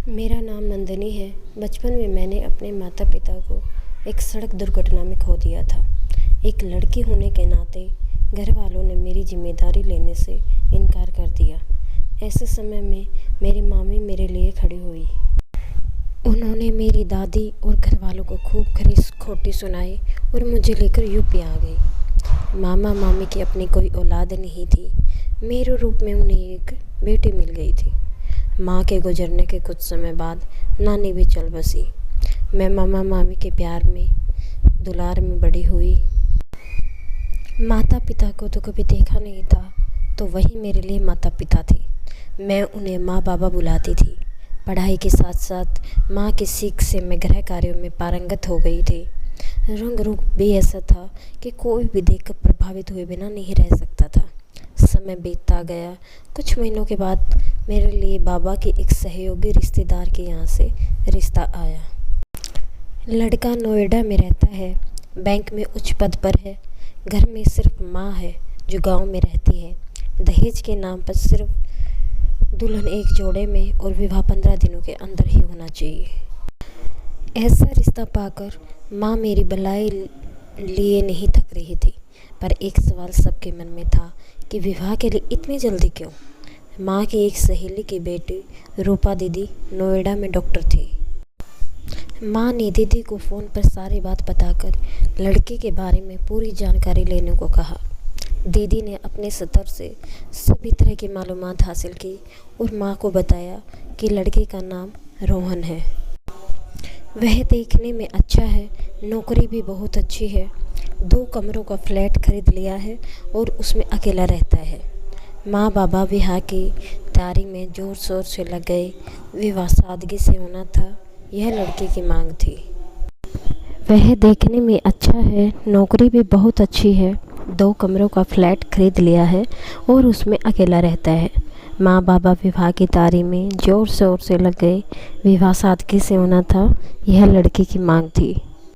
मेरा नाम नंदिनी है। बचपन में मैंने अपने माता पिता को एक सड़क दुर्घटना में खो दिया था। एक लड़की होने के नाते घर वालों ने मेरी जिम्मेदारी लेने से इनकार कर दिया। ऐसे समय में मेरी मामी मेरे लिए खड़ी हुई। उन्होंने मेरी दादी और घर वालों को खूब खरीस खोटी सुनाई और मुझे लेकर यूपी आ गई। मामा मामी की अपनी कोई औलाद नहीं थी। मेरे रूप में उन्हें एक बेटी मिल गई थी। माँ के गुजरने के कुछ समय बाद नानी भी चल बसी। मैं मामा मामी के प्यार में दुलार में बड़ी हुई। माता पिता को तो कभी देखा नहीं था, तो वही मेरे लिए माता पिता थे। मैं उन्हें माँ बाबा बुलाती थी। पढ़ाई के साथ साथ माँ की सीख से मैं गृह कार्यों में पारंगत हो गई थी। रंग रूप भी ऐसा था कि कोई भी देखकर प्रभावित हुए बिना नहीं रह सकता था। समय बीतता गया। कुछ महीनों के बाद मेरे लिए बाबा के एक सहयोगी रिश्तेदार के यहाँ से रिश्ता आया। लड़का नोएडा में रहता है, बैंक में उच्च पद पर है। घर में सिर्फ माँ है जो गांव में रहती है। दहेज के नाम पर सिर्फ दुल्हन एक जोड़े में और विवाह 15 दिनों के अंदर ही होना चाहिए। ऐसा रिश्ता पाकर माँ मेरी भलाई लिए नहीं थक रही थी, पर एक सवाल सबके मन में था कि विवाह के लिए इतनी जल्दी क्यों। माँ की एक सहेली की बेटी रूपा दीदी नोएडा में डॉक्टर थी। माँ ने दीदी को फ़ोन पर सारी बात बताकर लड़के के बारे में पूरी जानकारी लेने को कहा। दीदी ने अपने स्तर से सभी तरह की मालूमात हासिल की और माँ को बताया कि लड़के का नाम रोहन है। वह देखने में अच्छा है, नौकरी भी बहुत अच्छी है। 2 कमरों का फ्लैट खरीद लिया है और उसमें अकेला रहता है। माँ बाबा विवाह की तैयारी में ज़ोर शोर से लग गए। विवाह सादगी से होना था, यह लड़के की मांग थी। वह देखने में अच्छा है, नौकरी भी बहुत अच्छी है, 2 कमरों का फ्लैट खरीद लिया है और उसमें अकेला रहता है। माँ बाबा विवाह की तैयारी में ज़ोर शोर से लग गए। विवाह सादगी से होना था, यह लड़के की मांग थी।